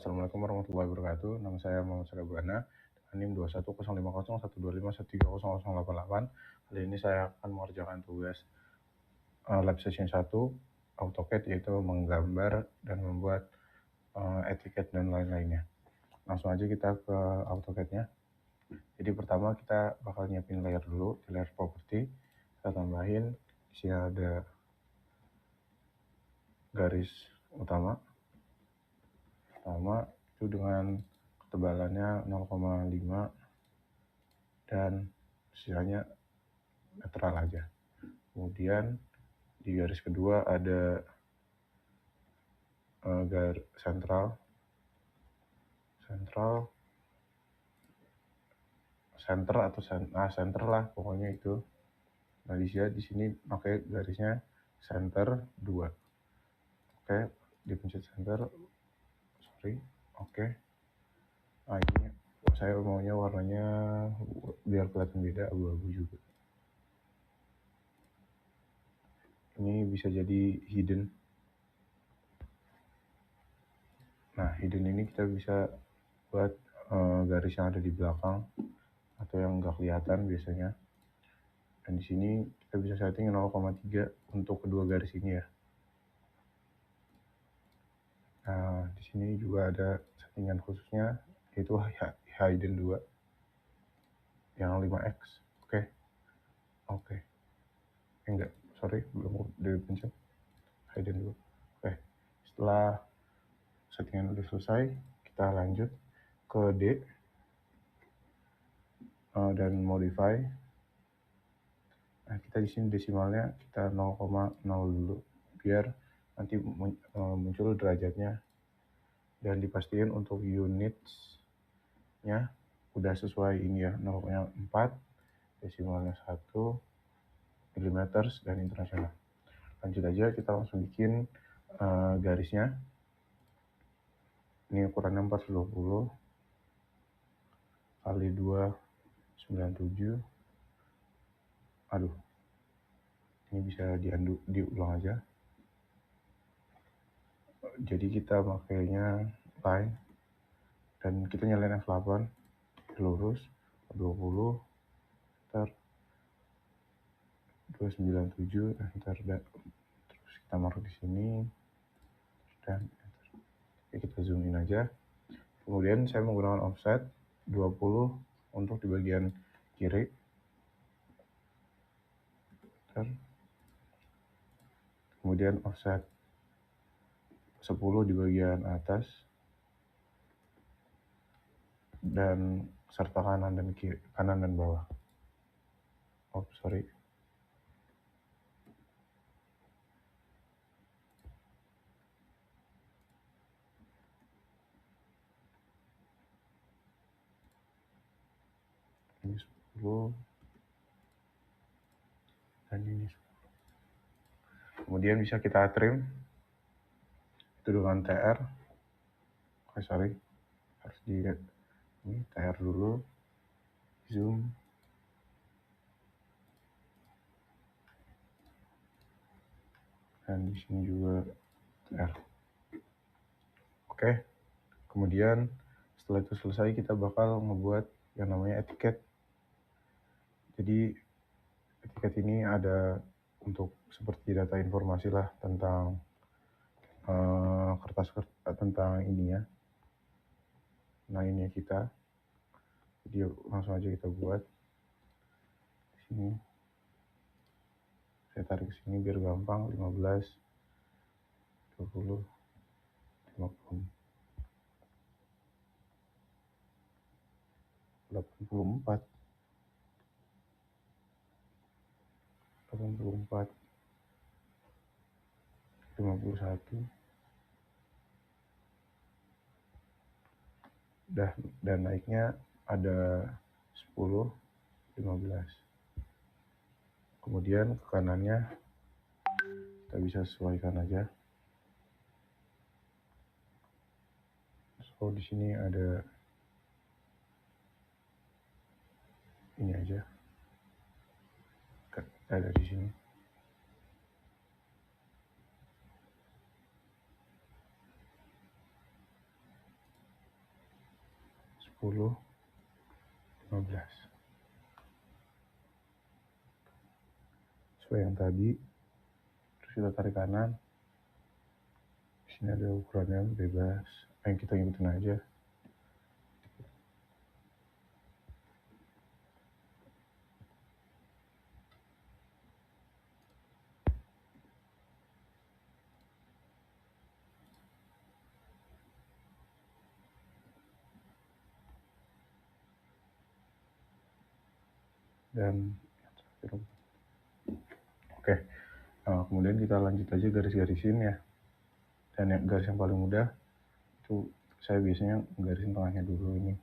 Assalamualaikum warahmatullahi wabarakatuh. Nama saya Muhammad Sarabana dengan NIM 21050120125130088. Kali ini saya akan mengerjakan tugas lab session 1 AutoCAD, yaitu menggambar dan membuat etiket dan lain-lainnya. Langsung aja kita ke AutoCAD-nya. Jadi pertama kita bakal nyiapin layer dulu, di layer property kita tambahin di sini ada garis utama itu dengan ketebalannya 0,5 dan sisanya netral aja. Kemudian di garis kedua ada garis sentral center atau center lah pokoknya itu. Nah di sini pakai garisnya center 2. Oke, dipencet center. Oke. Nah ini saya maunya warnanya biar kelihatan beda, abu-abu juga. Ini bisa jadi hidden. Nah hidden ini kita bisa buat garis yang ada di belakang atau yang nggak kelihatan biasanya. Dan di sini kita bisa setting 0,3 untuk kedua garis ini ya. Nah di sini juga ada settingan khususnya, yaitu hidden 2 yang 5x. Oke. Belum dipencet hidden 2. Oke. Setelah settingan udah selesai, kita lanjut ke D dan modify. Nah, kita di sini desimalnya kita 0,0 dulu biar nanti muncul derajatnya, dan dipastikan untuk unitsnya udah sesuai ini ya, 0,4 desimalnya 1 mm dan internasional. Lanjut aja, kita langsung bikin garisnya. Ini ukurannya 420 kali 297. Ini bisa diulang aja. Jadi kita pakainya line dan kita nyalain F8 lurus 20 enter 297 enter, terus kita mark di sini dan enter. Oke, kita zoom in aja. Kemudian saya menggunakan offset 20 untuk di bagian kiri. Kemudian offset 10 di bagian atas dan serta kanan dan kiri, kanan dan bawah. Ini 10 dan ini 10. Kemudian bisa kita trim itu dengan TR. Harus dilihat ini TR dulu, zoom, dan di sini juga TR. Oke, kemudian setelah itu selesai, kita bakal ngebuat yang namanya etiket. Jadi etiket ini ada untuk seperti data informasi lah tentang kertas tentang ininya. Nah ini kita, jadi langsung aja kita buat di sini. Saya tarik ke sini biar gampang. 15, 20, 50, 84, 51, dan naiknya ada 10, 15. Kemudian ke kanannya kita bisa sesuaikan aja. So di sini ada ini aja, ada di sini. 10, 15. Sesuai yang tadi. Terus kita tarik kanan. Di sini ada ukurannya bebas. Yang kita ngikutin aja. Dan oke. Nah, kemudian kita lanjut aja garis-garisin ya. Dan yang garis yang paling mudah itu saya biasanya garisin tengahnya dulu ini.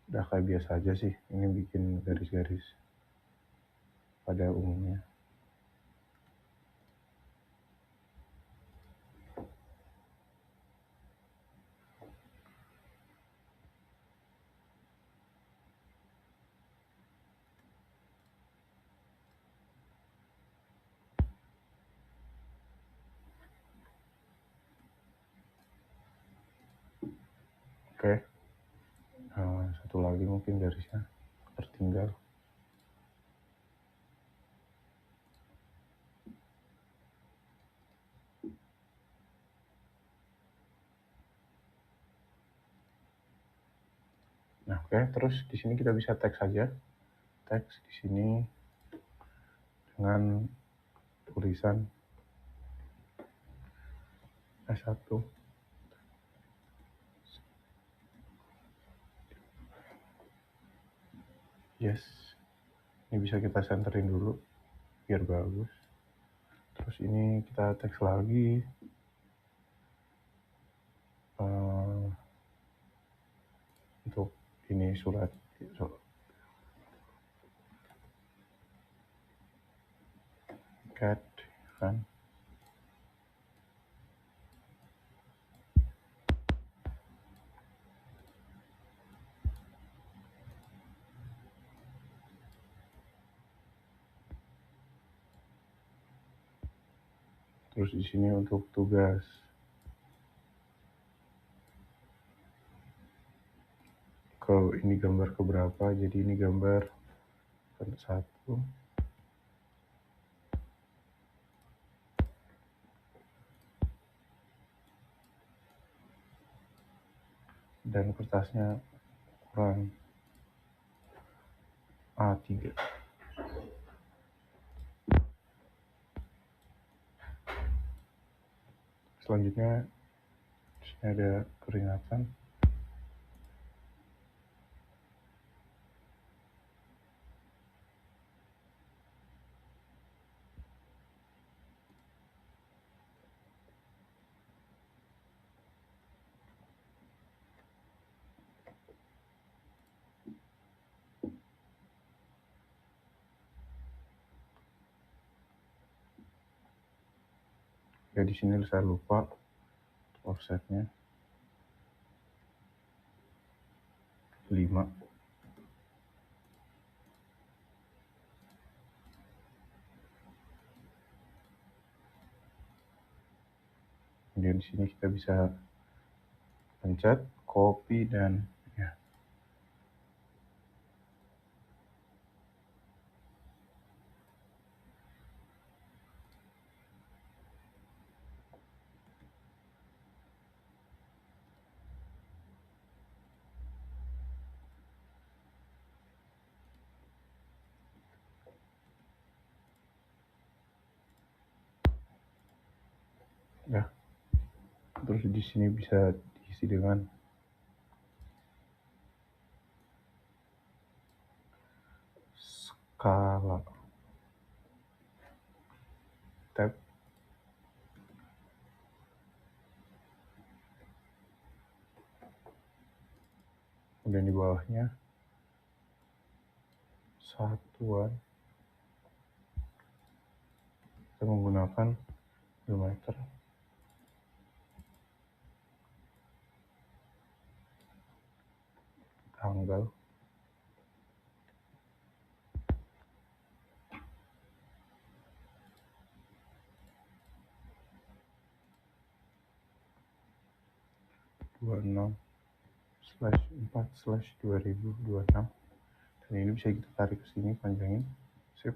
Udah kayak biasa aja sih, ini bikin garis-garis pada umumnya. Oke. Nah, satu lagi mungkin garisnya tertinggal. Nah, oke, terus di sini kita bisa teks saja. Teks di sini dengan tulisan S1. Yes. Ini bisa kita centerin dulu biar bagus. Terus ini kita teks lagi. Untuk ini surat cat kan. Terus di sini untuk tugas kalau ini gambar keberapa, jadi ini gambar satu. Dan kertasnya ukuran A3. Selanjutnya di sini ada keringatan. Ya di sini saya lupa offsetnya 5. Kemudian di sini kita bisa pencet copy dan ya. Ya. Terus di sini bisa diisi dengan skala. Tab. Kemudian di bawahnya satuan. Kita menggunakan kilometer. Tanggal. Dua 26. 4/4/2026, dan ini bisa kita tarik ke sini, panjangin, sip.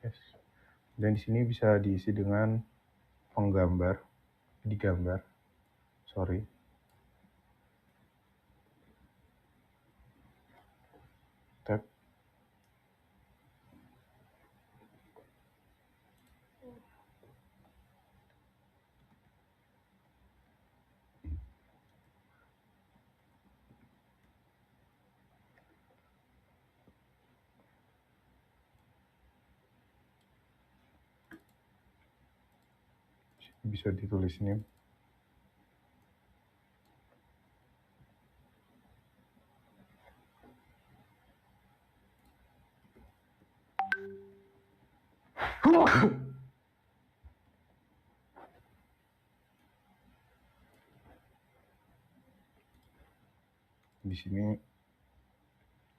Yes. Dan di sini bisa diisi dengan digambar, sorry. Tab. Bisa ditulis ini. Di sini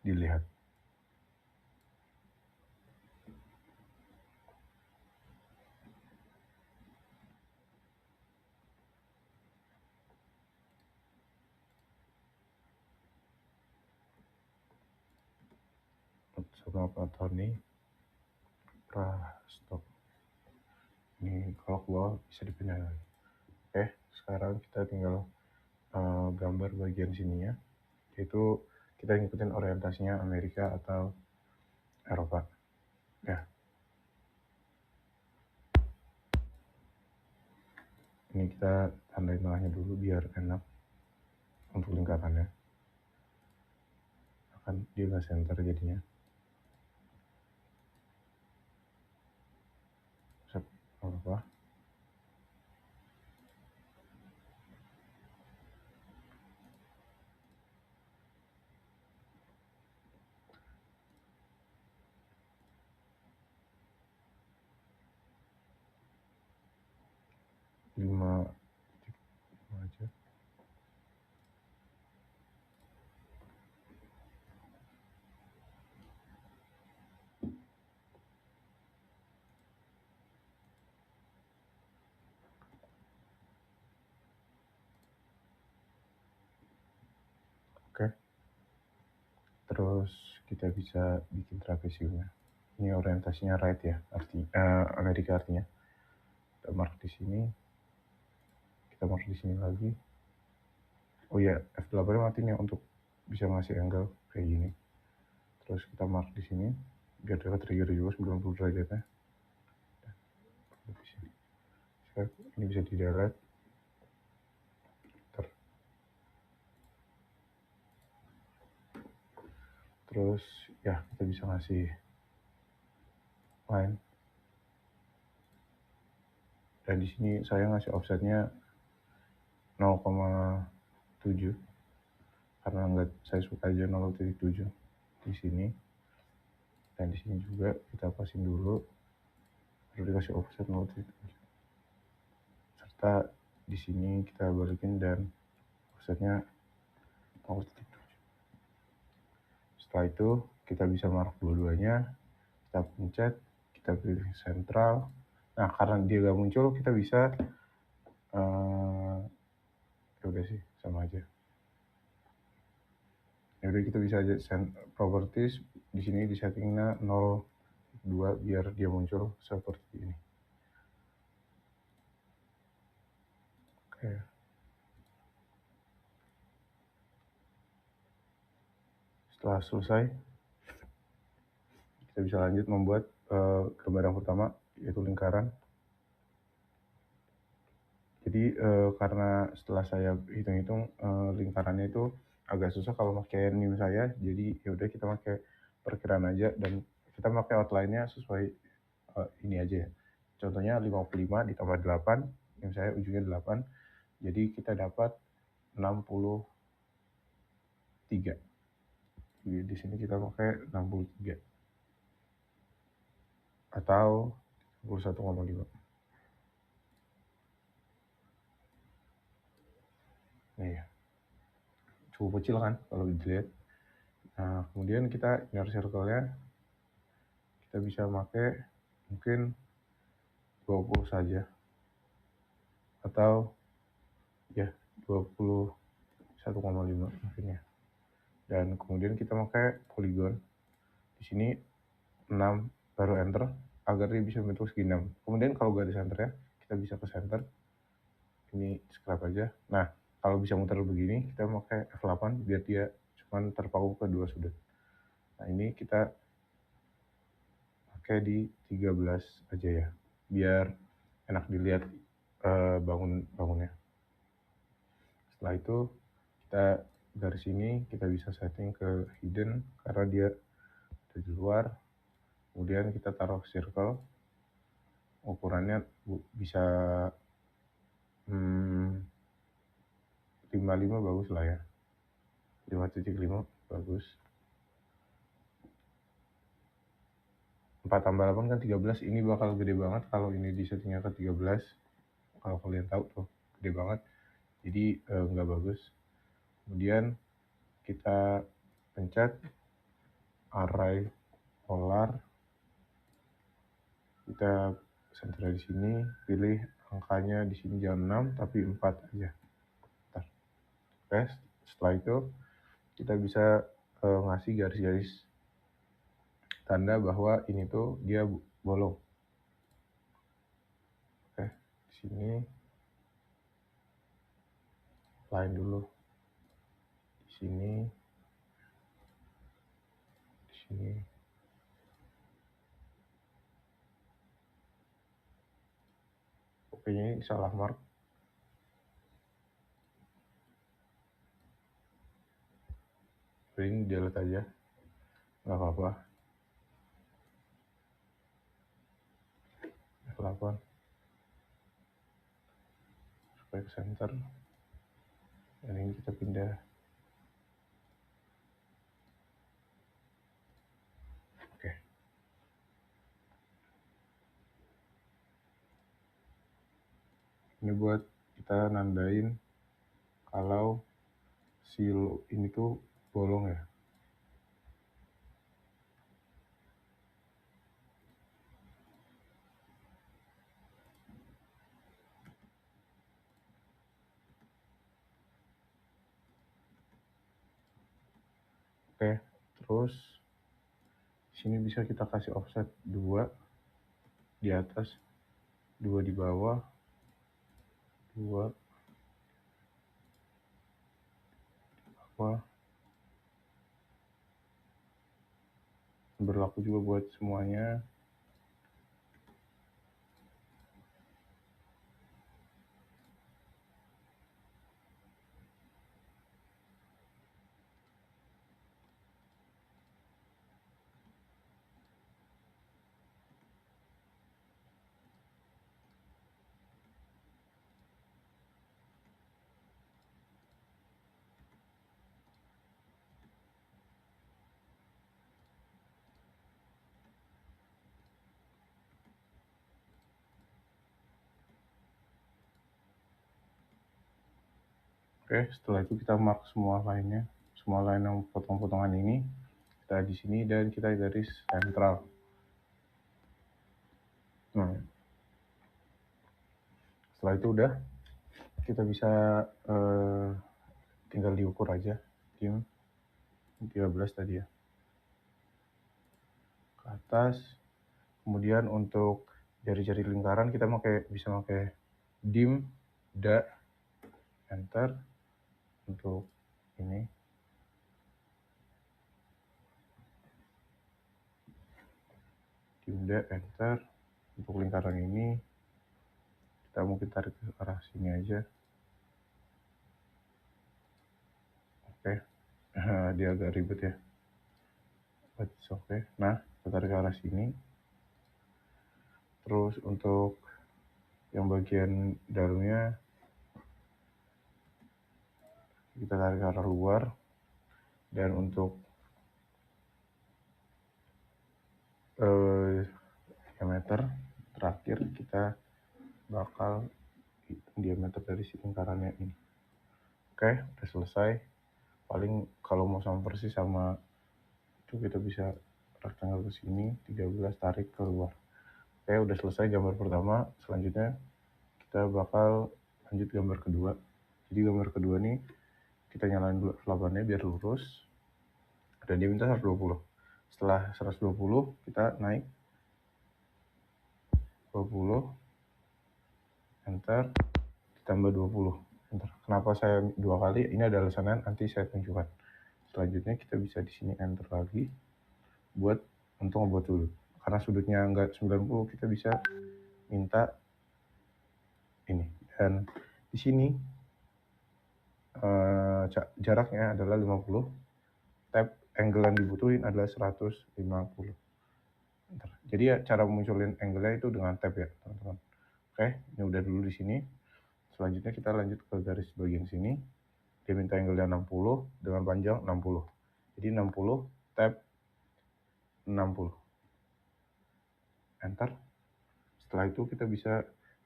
dilihat. Sama Pak Tony Prastow. Ini kalau keluar bisa dipindah lagi. Oke, sekarang kita tinggal gambar bagian sininya, yaitu kita ngikutin orientasinya Amerika atau Eropa. Ya, ini kita tandain tengahnya dulu biar enak untuk lingkarannya. Akan dia nggak center jadinya. Apa? Lima aja. Oke. Terus kita bisa bikin trapesiumnya. Ini orientasinya right ya, Amerika artinya. Kita mark di sini. Kita mark di sini lagi. Oh ya, F8 matiin ya untuk bisa ngasih angle kayak gini. Terus kita mark di sini biar dia trigger juga 90 derajatnya. Di sini. Ini bisa di delete. Terus ya kita bisa ngasih line. Dan di sini saya ngasih offsetnya 0,7 karena nggak, saya suka aja 0,7 di sini. Dan di sini juga kita pasin dulu, baru dikasih offset 0,7. Serta di sini kita balikin dan offsetnya 0,7. Setelah itu kita bisa mark dua-duanya, kita pencet, kita pilih sentral. Nah karena dia gak muncul, kita bisa ya udah sih sama aja. Ya udah kita bisa aja properties di sini di settingnya 0,2 biar dia muncul seperti ini. Oke. Setelah selesai, kita bisa lanjut membuat gambar yang pertama, yaitu lingkaran. Jadi karena setelah saya hitung-hitung lingkarannya itu agak susah kalau pakai NIM saya, jadi ya udah kita pakai perkiraan aja dan kita pakai outline-nya sesuai ini aja ya. Contohnya 55 ditambah 8, NIM saya ujungnya 8, jadi kita dapat 63. Jadi di sini kita pakai 63 atau 31,5. Nih ya, cukup kecil kan kalau dilihat. Nah kemudian kita inner circle-nya kita bisa pakai mungkin 20 saja. atau ya 21,5 mungkin ya. Dan kemudian kita pakai polygon. Di sini 6, baru enter agar dia bisa bentuk segi 6. Kemudian kalau garis centernya kita bisa ke center. Ini scrap aja. Nah, kalau bisa muter begini kita pakai F8 biar dia cuman terpaku ke dua sudut. Nah, ini kita pakai di 13 aja ya, biar enak dilihat bangunnya. Setelah itu kita garis ini kita bisa setting ke hidden karena dia ada di luar. Kemudian kita taruh circle, ukurannya bisa 55 bagus lah ya, 5.5 bagus. 4 tambah 8 kan 13, ini bakal gede banget kalau ini disettingnya ke 13. Kalau kalian tahu tuh gede banget, jadi nggak bagus. Kemudian kita pencet array polar, kita center di sini, pilih angkanya di sini jangan 6 tapi 4 aja. Bentar. Oke, setelah itu kita bisa ngasih garis-garis tanda bahwa ini tuh dia bolong. Oke, di sini line dulu, di sini, di sini. Oke, ini salah mark. Ini delete aja, nggak apa-apa. F8 supaya ke center. Dan ini kita pindah. Oke. Ini buat kita nandain kalau si ini tuh bolong ya. Oke, terus sini bisa kita kasih offset 2 di atas, 2 di bawah, 2 di bawah. Berlaku juga buat semuanya. Oke, setelah itu kita mark semua lainnya, semua line yang potong-potongan ini kita di sini dan kita garis sentral. Nah, setelah itu udah, kita bisa tinggal diukur aja, dim 13 tadi ya, ke atas. Kemudian untuk jari-jari lingkaran kita bisa pakai dim, da, enter untuk ini. Dim, da, enter untuk lingkaran ini. Kita mungkin tarik ke arah sini aja. Oke, dia agak ribet ya. Oke, nah kita tarik ke arah sini. Terus untuk yang bagian dalamnya kita tarik ke arah luar. Dan untuk diameter terakhir kita bakal diameter dari si lingkarannya ini. Oke, udah selesai. Paling kalau mau sama persis sama itu kita bisa rectangle ke sini, 13 tarik keluar. Oke, udah selesai gambar pertama. Selanjutnya kita bakal lanjut gambar kedua. Jadi gambar kedua nih kita nyalain dulu F8-nya biar lurus, dan dia minta 120. Setelah 120 kita naik 20, enter, ditambah 20, enter. Kenapa saya 2 kali? Ini ada alasannya, nanti saya tunjukkan. Selanjutnya kita bisa di sini enter lagi buat untuk ngebuat sudut. Karena sudutnya enggak 90, kita bisa minta ini. Dan di sini jaraknya adalah 50. Tab angle yang dibutuhin adalah 150. Jadi ya cara munculin angle-nya itu dengan tab ya, teman-teman. Oke, ini udah dulu di sini. Selanjutnya kita lanjut ke garis bagian sini. Dia minta angle-nya 60 dengan panjang 60. Jadi 60 tab 60. Enter. Setelah itu kita bisa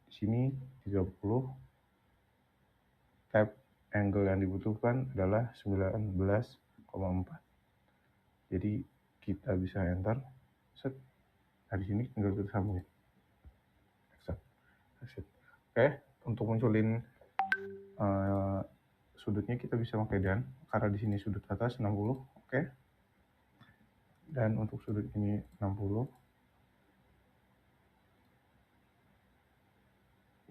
di sini 30. Tab angle yang dibutuhkan adalah 19,4. Jadi kita bisa enter. Set. Nah, di sini tinggal kita sambungin. Exit. Oke, untuk munculin sudutnya kita bisa pakai dan, karena di sini sudut atas 60. Oke. Dan untuk sudut ini 60.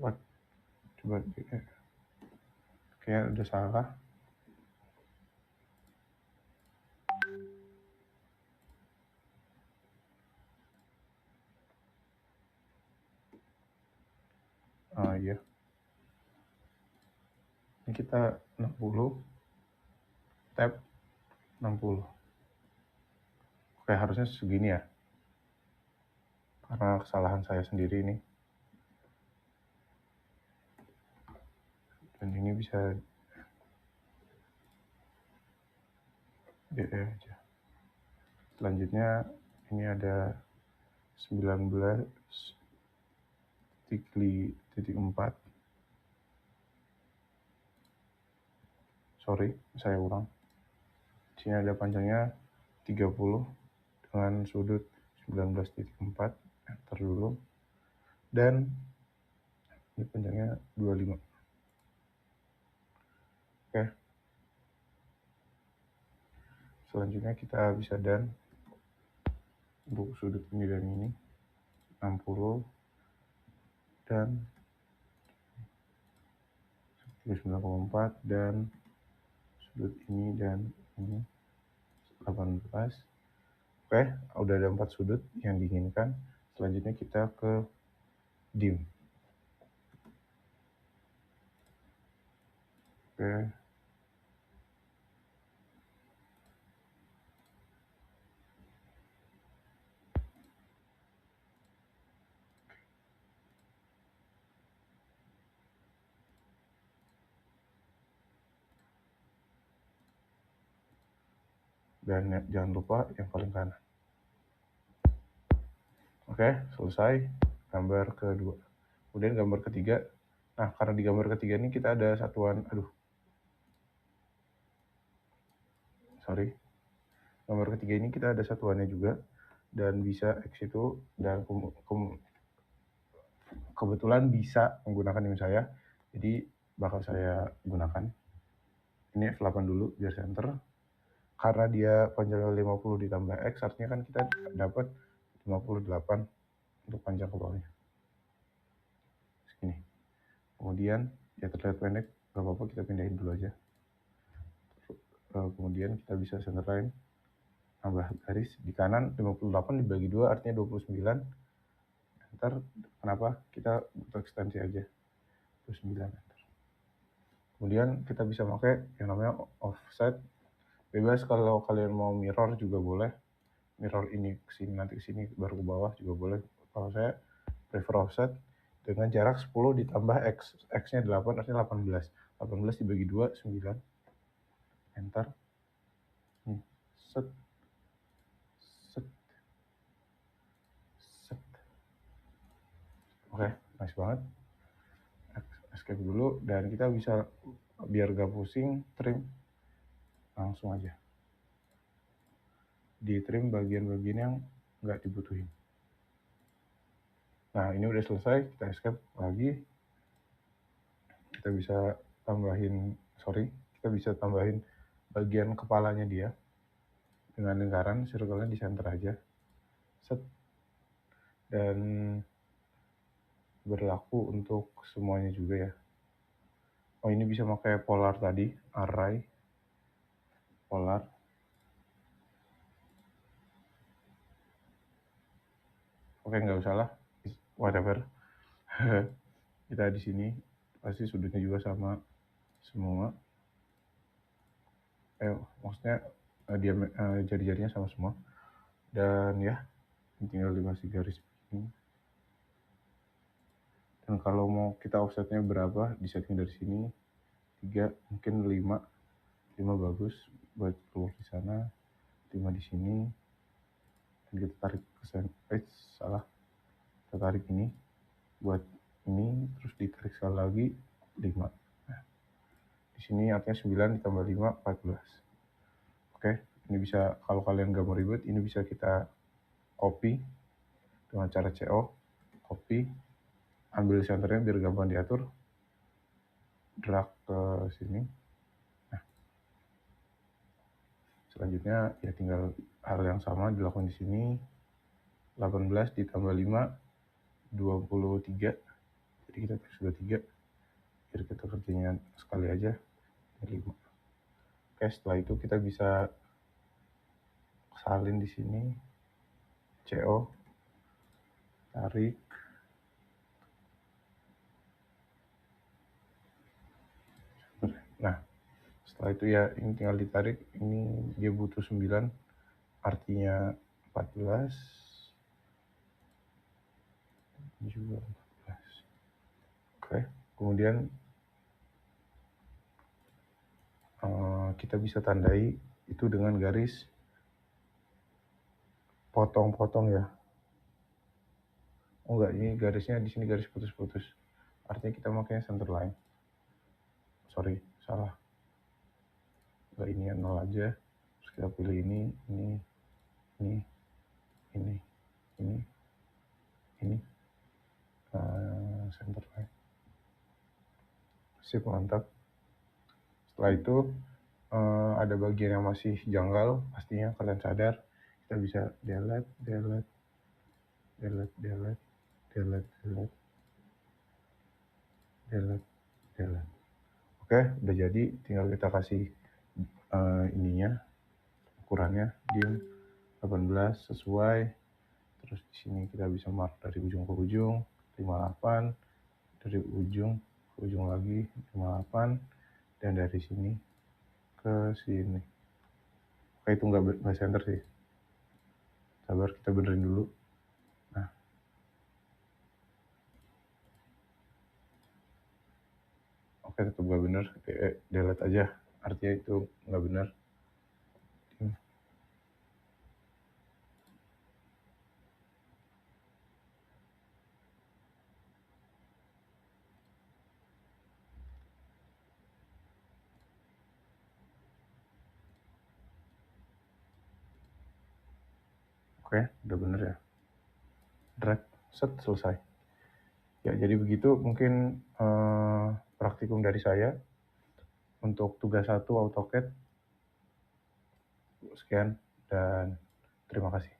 What? Coba kayaknya udah salah. Iya. Ini kita 60, tab 60. Oke, harusnya segini ya. Karena kesalahan saya sendiri ini. Dan ini bisa aja. Selanjutnya ini ada 19,4. Sorry, saya ulang. Di sini ada panjangnya 30 dengan sudut 19,4. Enter dulu. Dan ini panjangnya 25. Oke. Selanjutnya kita bisa dan untuk sudut ini dan ini 60 dan 9,4, dan sudut ini dan ini 18. Oke, udah ada 4 sudut yang diinginkan. Selanjutnya kita ke dim. Oke. Dan jangan lupa yang paling kanan. Oke, selesai gambar kedua. Kemudian gambar ketiga. Nah, karena di gambar ketiga ini kita ada satuan, sorry. Gambar ketiga ini kita ada satuannya juga, dan bisa X itu, dan kebetulan bisa menggunakan ini saya. Jadi bakal saya gunakan. Ini F8 dulu biar center. Karena dia panjangnya 50 ditambah X, artinya kan kita dapat 58 untuk panjang ke bawahnya. Segini. Kemudian ya terlihat pendek, gak apa-apa, kita pindahin dulu aja. Kemudian kita bisa center line, tambah garis di kanan 58 dibagi 2 artinya 29. Enter. Kenapa? Kita butuh ekstensi aja 29. Enter. Kemudian kita bisa pakai yang namanya offset. Bebas, kalau kalian mau mirror juga boleh. Mirror ini ke sini, nanti ke sini, baru ke bawah juga boleh. Kalau saya prefer offset dengan jarak 10 ditambah X. X-nya 8 artinya 18. 18 dibagi 2 9. Enter. Nih, set. Set. Set. Oke, nice banget. Escape dulu, dan kita bisa, biar gak pusing, trim langsung aja. Di trim bagian-bagian yang nggak dibutuhin. Nah, ini udah selesai, kita escape lagi. kita bisa tambahin bagian kepalanya dia dengan lingkaran, circle-nya di center aja. Set. Dan berlaku untuk semuanya juga ya. Oh, ini bisa pakai polar tadi, array, polar. Oke, nggak usah lah, whatever. Kita di sini pasti sudutnya juga sama semua. Maksudnya jari-jarinya sama semua. Dan ya, tinggal dikasih garis begini. Dan kalau mau kita offsetnya berapa, disetting dari sini 3, mungkin 5 bagus buat keluar di sana, 5 di sini. Dan kita tarik ke salah. Kita tarik ini buat ini, terus ditarik sekali lagi 5. Nah, di sini artinya 9 ditambah 5, 14. Oke, ini bisa, kalau kalian gak mau ribet, ini bisa kita copy dengan cara CO, copy, ambil centernya biar gampang diatur, drag ke sini. Nah, selanjutnya ya tinggal hal yang sama dilakukan di sini. 18 ditambah 5, 23. Jadi kita tulis 23, biar kita kerjanya sekali aja, 5. Oke, setelah itu kita bisa salin di sini, CO, tarik. Nah, setelah itu ya ini tinggal ditarik, ini dia butuh 9, artinya 14, ini juga 14. Oke, kemudian kita bisa tandai itu dengan garis potong-potong ya. Oh enggak, ini garisnya di sini garis putus-putus. Artinya kita makanya center line. Sorry, salah. Enggak, ini 0 aja. Terus kita pilih ini, center line. Sip, mantap. Setelah itu ada bagian yang masih janggal, pastinya kalian sadar. Kita bisa delete. Oke, udah jadi, tinggal kita kasih ininya, ukurannya dim 18 sesuai. Terus di sini kita bisa mark dari ujung ke ujung 58, dari ujung ke ujung lagi 58, dan dari sini ke sini. Oke, itu nggak center sih. Sabar, kita benerin dulu. Nah, oke, tetap nggak bener. Delete aja. Artinya itu nggak bener. Oke, udah bener ya. Drag, set, selesai. Ya, jadi begitu mungkin praktikum dari saya untuk tugas 1 AutoCAD. Sekian dan terima kasih.